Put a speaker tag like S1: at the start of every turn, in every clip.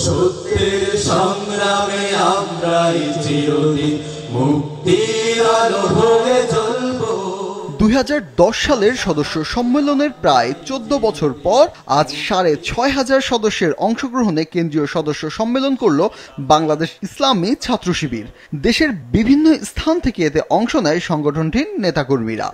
S1: সত্যের সংগ্রামে আমরাই চিরদিন মুক্তির আলো হয়ে জ্বলবো।
S2: 2010 সালের সদস্য সম্মেলনের প্রায় 14 বছর পর আজ 6,500 সদস্যের অংশগ্রহণে কেন্দ্রীয় সদস্য সম্মেলন করল বাংলাদেশ ইসলামী ছাত্র শিবির। দেশের বিভিন্ন স্থান থেকে এতে অংশ নেয় সংগঠনটির নেতাকর্মীরা।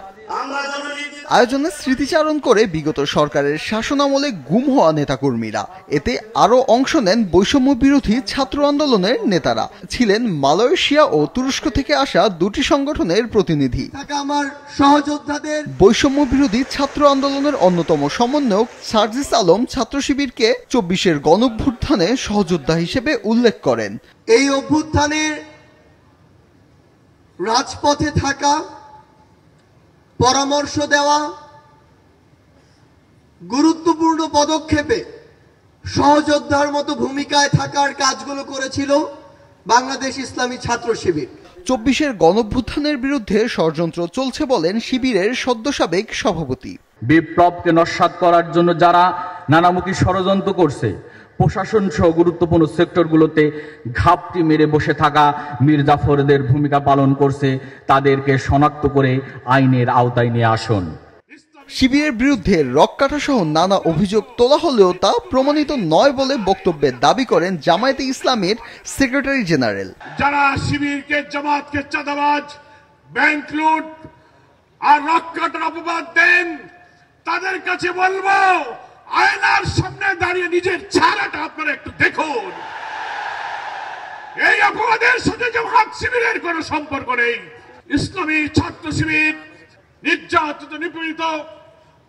S2: আয়োজনে স্মৃতিচারণ করে বিগত সরকারের শাসনামলে গুম হওয়া নেতাকর্মীরা। এতে আরও অংশ নেন বৈষম্য বিরোধী ছাত্র আন্দোলনের নেতারা। ছিলেন মালয়েশিয়া ও তুরস্ক থেকে আসা দুটি সংগঠনের প্রতিনিধি। বৈষম্য বিরোধী ছাত্র আন্দোলনের অন্যতম সমন্বয়ক সার্জিস আলম ছাত্র শিবিরকে 24-এর গণঅভ্যুত্থানে সহযোদ্ধা হিসেবে উল্লেখ করেন।
S3: এই অভ্যুত্থানের রাজপথে থাকা, পরামর্শ দেওয়া, গুরুত্বপূর্ণ পদক্ষেপে সহযোদ্ধার মতো ভূমিকায় থাকার কাজগুলো করেছিল বাংলাদেশ ইসলামী ছাত্র শিবির।
S2: 24-এর গণঅভ্যুত্থানের বিরুদ্ধে ষড়যন্ত্র চলছে বলেন শিবিরের সদ্য সাবেক সভাপতি।
S4: বিপ্লবকে নস্যাৎ করার জন্য যারা নানামুখী ষড়যন্ত্র করছে, প্রশাসন সহ গুরুত্বপূর্ণ সেক্টরগুলোতে ঘাপটি মেরে বসে থাকা মীর জাফরদের ভূমিকা পালন করছে, তাদেরকে শনাক্ত করে আইনের আওতায় নিয়ে আসুন।
S2: শিবিরের বিরুদ্ধে রককাটা সহ নানা অভিযোগ তোলা হলেও তা প্রমাণিত নয় বলে বক্তব্যে দাবি করেন জামায়াতে ইসলামের সেক্রেটারি জেনারেল।
S5: যারা শিবিরকে, জামাতকে চাঁদাবাজ, ব্যাংক লুট আর রককাটার অপবাদ দেন, তাদের কাছে বলবো, আয়নার সামনে দাঁড়িয়ে নিজের চেহারাটা আপনারা একটু দেখুন। এই অপবাদের সাথে জামাত শিবিরের কোনো সম্পর্ক নেই। ইসলামী ছাত্র শিবির নির্যাতিত, নিপীড়িত,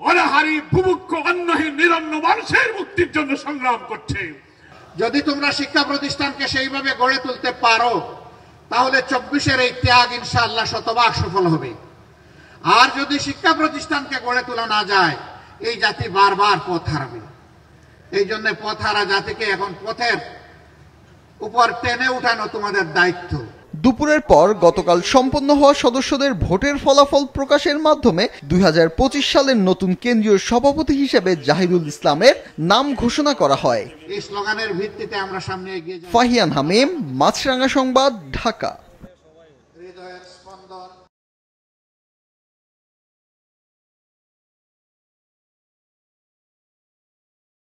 S5: অনাহারী, বুভুক্ষ, অন্নহীন, নিরন্ন মানুষের মুক্তির জন্য সংগ্রাম করছে।
S6: যদি তোমরা শিক্ষা প্রতিষ্ঠানকে সেইভাবে গড়ে তুলতে পারো, তাহলে 24-এর এই ত্যাগ ইনশাআল্লাহ শতভাগ সফল হবে। আর যদি শিক্ষা প্রতিষ্ঠানকে গড়ে তোলা না যায়, এই জাতি বারবার পথ হারাবে। এই জন্য পথ হারা জাতিকে এখন পথের উপর টেনে উঠানো তোমাদের দায়িত্ব।
S2: দুপুরের পর গতকাল সম্পন্ন হওয়া সদস্যদের ভোটের ফলাফল প্রকাশের মাধ্যমে 2025 সালের নতুন কেন্দ্রীয় সভাপতি হিসেবে জাহিরুল ইসলামের নাম ঘোষণা করা হয়।
S6: এই স্লোগানের ভিত্তিতে আমরা সামনে এগিয়ে যাব।
S2: ফাহিয়ান হামিম, মাছরাঙা সংবাদ, ঢাকা।